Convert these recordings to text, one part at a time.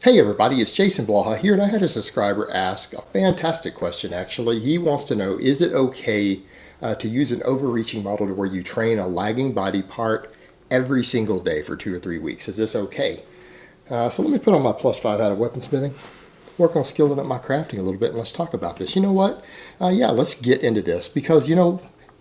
Hey everybody, it's Jason Blaha here, and I had a subscriber ask a fantastic question actually. He wants to know, is it okay to use an overreaching model to where you train a lagging body part every single day for 2 or 3 weeks? Is this okay? So let me put on my +5 out of weaponsmithing, work on skilling up my crafting a little bit, and let's talk about this. You know what? Yeah, let's get into this because,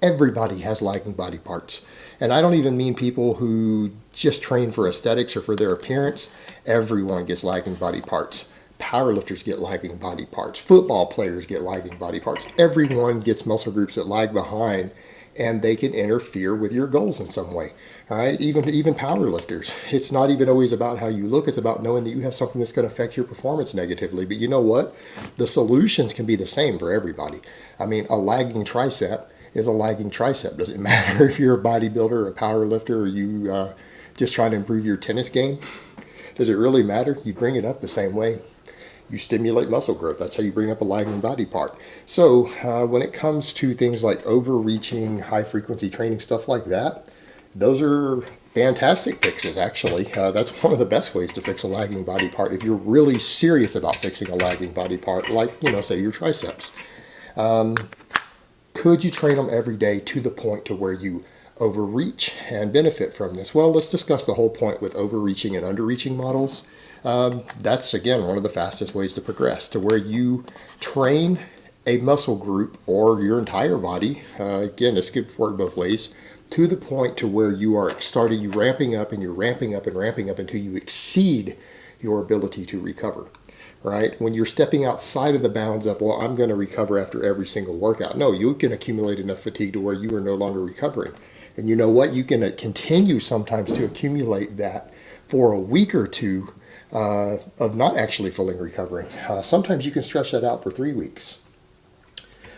everybody has lagging body parts. And I don't even mean people who just train for aesthetics or for their appearance. Everyone gets lagging body parts. Powerlifters get lagging body parts. Football players get lagging body parts. Everyone gets muscle groups that lag behind, and they can interfere with your goals in some way. All right, even powerlifters. It's not even always about how you look. It's about knowing that you have something that's going to affect your performance negatively. But you know what? The solutions can be the same for everybody. I mean, a lagging tricep is a lagging tricep. Does it matter if you're a bodybuilder or a power lifter, or you just trying to improve your tennis game? Does it really matter? You bring it up the same way. You stimulate muscle growth. That's how you bring up a lagging body part. So when it comes to things like overreaching, high frequency training, stuff like that, those are fantastic fixes actually. That's one of the best ways to fix a lagging body part if you're really serious about fixing a lagging body part, like, say your triceps. Could you train them every day to the point to where you overreach and benefit from this? Well, let's discuss the whole point with overreaching and underreaching models. That's, again, one of the fastest ways to progress, to where you train a muscle group or your entire body. Again, this could work both ways, to the point to where you ramping up and you're ramping up and ramping up until you exceed your ability to recover. Right? When you're stepping outside of the bounds of, well, I'm going to recover after every single workout. No, you can accumulate enough fatigue to where you are no longer recovering. And you know what? You can continue sometimes to accumulate that for a week or two of not actually fully recovering. Sometimes you can stretch that out for 3 weeks.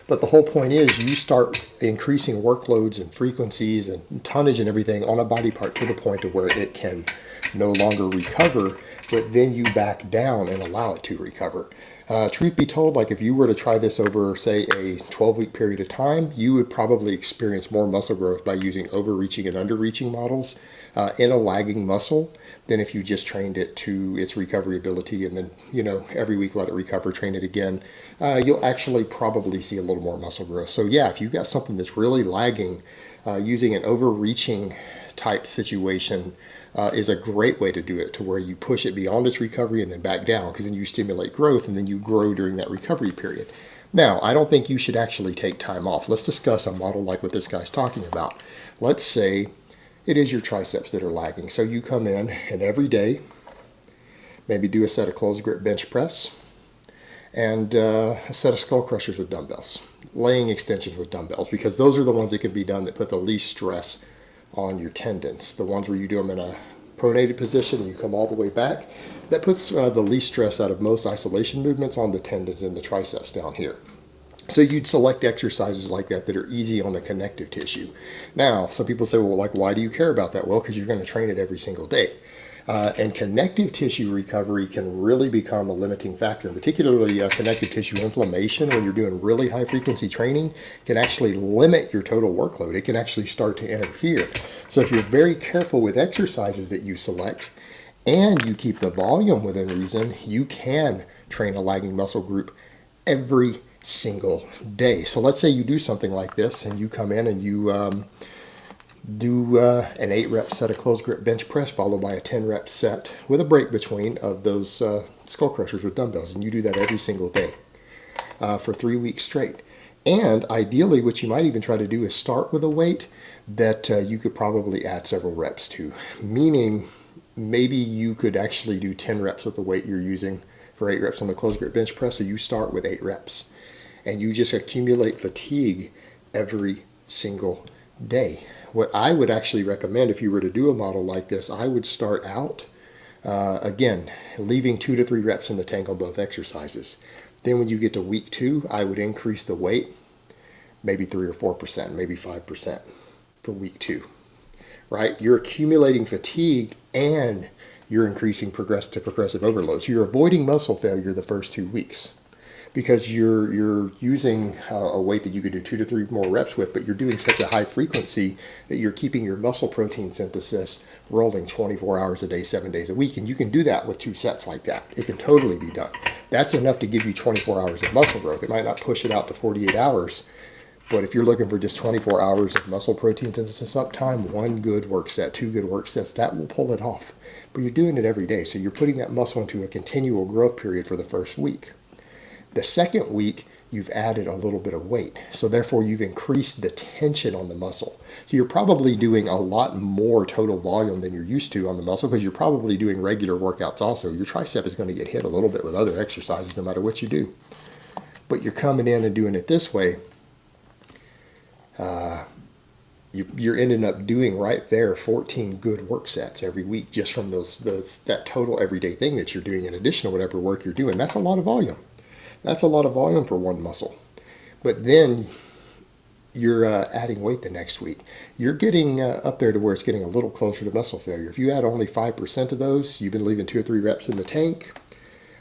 But the whole point is you start increasing workloads and frequencies and tonnage and everything on a body part to the point to where it can no longer recover, but then you back down and allow it to recover. Truth be told, like if you were to try this over, say, a 12-week period of time, you would probably experience more muscle growth by using overreaching and underreaching models in a lagging muscle than if you just trained it to its recovery ability and then, every week let it recover, train it again. You'll actually probably see a little more muscle growth. So yeah, if you've got something that's really lagging, using an overreaching type situation is a great way to do it, to where you push it beyond its recovery and then back down, because then you stimulate growth and then you grow during that recovery period. Now, I don't think you should actually take time off. Let's discuss a model like what this guy's talking about. Let's say it is your triceps that are lagging. So you come in and every day, maybe do a set of closed grip bench press and a set of skull crushers with dumbbells, laying extensions with dumbbells, because those are the ones that can be done that put the least stress on your tendons. The ones where you do them in a pronated position and you come all the way back, that puts the least stress out of most isolation movements on the tendons and the triceps down here. So you'd select exercises like that that are easy on the connective tissue. Now, some people say, well, like, why do you care about that? Well, because you're going to train it every single day. And connective tissue recovery can really become a limiting factor, and particularly connective tissue inflammation when you're doing really high frequency training can actually limit your total workload. It can actually start to interfere. So if you're very careful with exercises that you select and you keep the volume within reason, you can train a lagging muscle group every single day. So let's say you do something like this and you come in and you do an 8-rep set of closed grip bench press followed by a 10-rep set with a break between of those skull crushers with dumbbells, and you do that every single day for 3 weeks straight. And ideally, what you might even try to do is start with a weight that you could probably add several reps to, meaning maybe you could actually do 10 reps with the weight you're using for 8 reps on the closed grip bench press. So you start with 8 reps and you just accumulate fatigue every single day. What I would actually recommend if you were to do a model like this, I would start out, again, leaving 2 to 3 reps in the tank on both exercises. Then when you get to week 2, I would increase the weight, maybe 3 or 4%, maybe 5% for week 2, right? You're accumulating fatigue and you're increasing progressive overload. So you're avoiding muscle failure the first 2 weeks. because you're using a weight that you could do 2 to 3 more reps with, but you're doing such a high frequency that you're keeping your muscle protein synthesis rolling 24 hours a day, 7 days a week. And you can do that with 2 sets like that. It can totally be done. That's enough to give you 24 hours of muscle growth. It might not push it out to 48 hours, but if you're looking for just 24 hours of muscle protein synthesis uptime, 1 good work set, 2 good work sets, that will pull it off. But you're doing it every day, so you're putting that muscle into a continual growth period for the first week. The second week, you've added a little bit of weight, so therefore you've increased the tension on the muscle. So you're probably doing a lot more total volume than you're used to on the muscle, because you're probably doing regular workouts also. Your tricep is going to get hit a little bit with other exercises no matter what you do. But you're coming in and doing it this way. You're ending up doing right there 14 good work sets every week just from that total everyday thing that you're doing in addition to whatever work you're doing. That's a lot of volume. That's a lot of volume for one muscle. But then you're adding weight the next week. You're getting up there to where it's getting a little closer to muscle failure. If you add only 5% of those, you've been leaving 2 or 3 reps in the tank,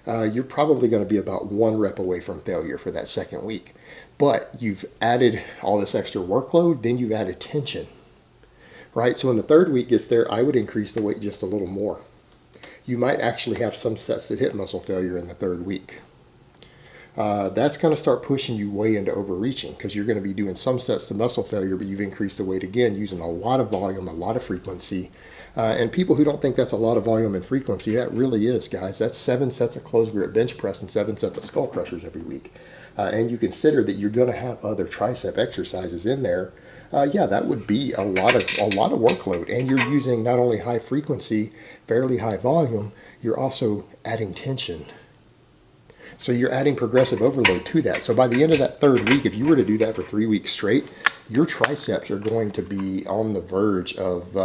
you're probably going to be about 1 rep away from failure for that second week. But you've added all this extra workload, then you've added tension, right? So when the third week gets there, I would increase the weight just a little more. You might actually have some sets that hit muscle failure in the third week. That's going to start pushing you way into overreaching, because you're going to be doing some sets to muscle failure, but you've increased the weight again using a lot of volume, a lot of frequency. And people who don't think that's a lot of volume and frequency, that really is, guys. That's 7 sets of closed grip bench press and 7 sets of skull crushers every week. And you consider that you're going to have other tricep exercises in there. Yeah, that would be a lot of workload. And you're using not only high frequency, fairly high volume, you're also adding tension. So you're adding progressive overload to that. So by the end of that third week, if you were to do that for 3 weeks straight, your triceps are going to be on the verge of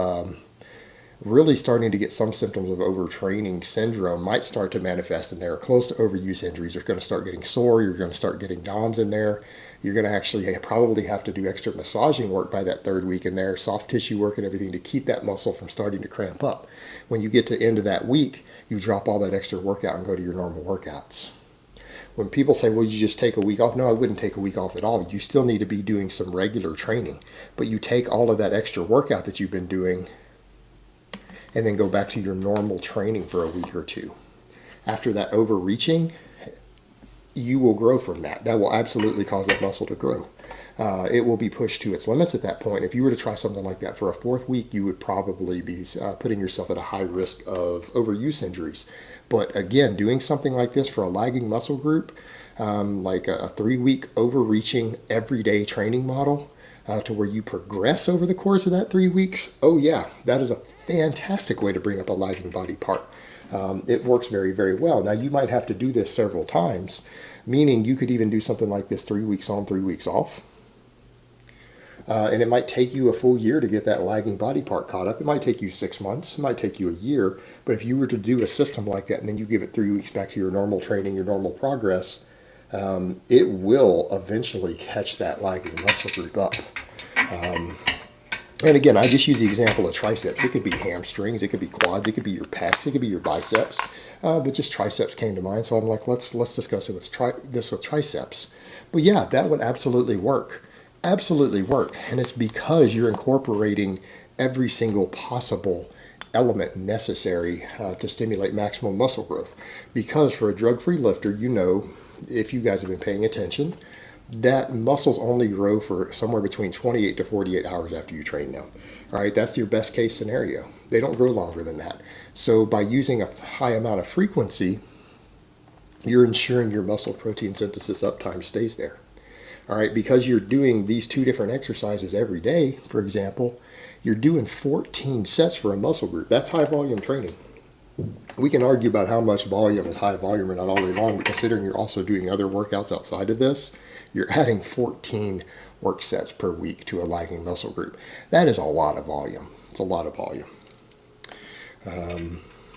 really starting to get some symptoms of overtraining syndrome. Might start to manifest in there. Close to overuse injuries. You're going to start getting sore. You're going to start getting DOMs in there. You're going to actually probably have to do extra massaging work by that third week in there, soft tissue work and everything to keep that muscle from starting to cramp up. When you get to the end of that week, you drop all that extra workout and go to your normal workouts. When people say, well, you just take a week off. No, I wouldn't take a week off at all. You still need to be doing some regular training. But you take all of that extra workout that you've been doing and then go back to your normal training for a week or 2. After that overreaching, you will grow from that. That will absolutely cause that muscle to grow. It will be pushed to its limits at that point. If you were to try something like that for a 4th week, you would probably be putting yourself at a high risk of overuse injuries. But again, doing something like this for a lagging muscle group, like a 3-week overreaching everyday training model, to where you progress over the course of that 3 weeks, oh yeah, that is a fantastic way to bring up a lagging body part. It works very, very well. Now, you might have to do this several times, meaning you could even do something like this 3 weeks on, 3 weeks off. And it might take you a full year to get that lagging body part caught up. It might take you 6 months. It might take you a year. But if you were to do a system like that and then you give it 3 weeks back to your normal training, your normal progress, it will eventually catch that lagging muscle group up. And again, I just use the example of triceps. It could be hamstrings, it could be quads, it could be your pecs, it could be your biceps. But just triceps came to mind, so I'm like, let's discuss it with triceps. But yeah, that would absolutely work. Absolutely work. And it's because you're incorporating every single possible element necessary to stimulate maximum muscle growth. Because for a drug-free lifter, you know, if you guys have been paying attention, that muscles only grow for somewhere between 28 to 48 hours after you train them. All right, that's your best case scenario. They don't grow longer than that. So by using a high amount of frequency, you're ensuring your muscle protein synthesis uptime stays there. All right, because you're doing these 2 different exercises every day, for example, you're doing 14 sets for a muscle group. That's high volume training. We can argue about how much volume is high volume or not all day long, but considering you're also doing other workouts outside of this, you're adding 14 work sets per week to a lagging muscle group. That is a lot of volume. It's a lot of volume.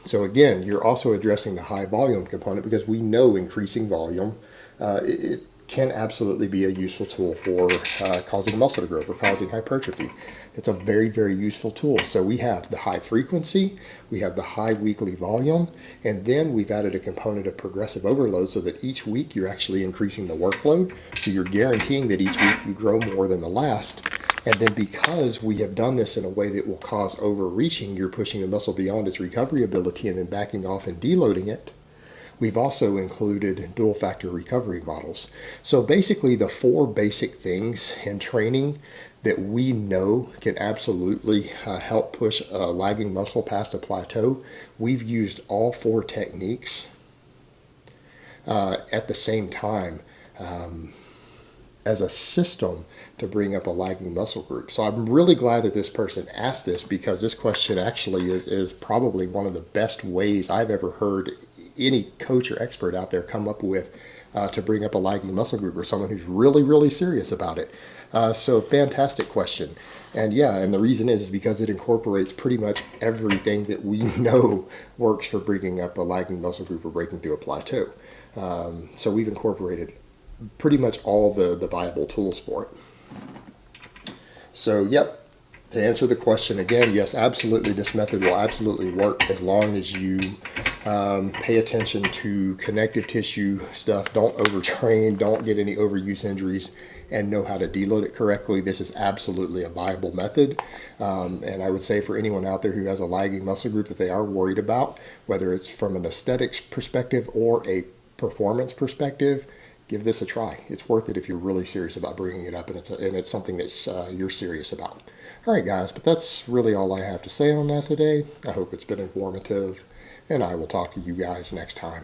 So again, you're also addressing the high volume component, because we know increasing volume, can absolutely be a useful tool for causing muscle to grow, for causing hypertrophy. It's a very, very useful tool. So we have the high frequency, we have the high weekly volume, and then we've added a component of progressive overload so that each week you're actually increasing the workload. So you're guaranteeing that each week you grow more than the last. And then because we have done this in a way that will cause overreaching, you're pushing the muscle beyond its recovery ability and then backing off and deloading it. We've also included dual factor recovery models. So basically the 4 basic things in training that we know can absolutely help push a lagging muscle past a plateau, we've used all 4 techniques at the same time as a system to bring up a lagging muscle group. So I'm really glad that this person asked this, because this question actually is probably one of the best ways I've ever heard any coach or expert out there come up with to bring up a lagging muscle group, or someone who's really, really serious about it. So fantastic question. And yeah, and the reason is because it incorporates pretty much everything that we know works for bringing up a lagging muscle group or breaking through a plateau. So we've incorporated pretty much all the viable tools for it. So yep, to answer the question again, yes, absolutely, this method will absolutely work as long as you pay attention to connective tissue stuff, don't overtrain, don't get any overuse injuries, and know how to deload it correctly. This is absolutely a viable method. And I would say for anyone out there who has a lagging muscle group that they are worried about, whether it's from an aesthetics perspective or a performance perspective, give this a try. It's worth it if you're really serious about bringing it up, and it's something that you're serious about. All right, guys, but that's really all I have to say on that today. I hope it's been informative, and I will talk to you guys next time.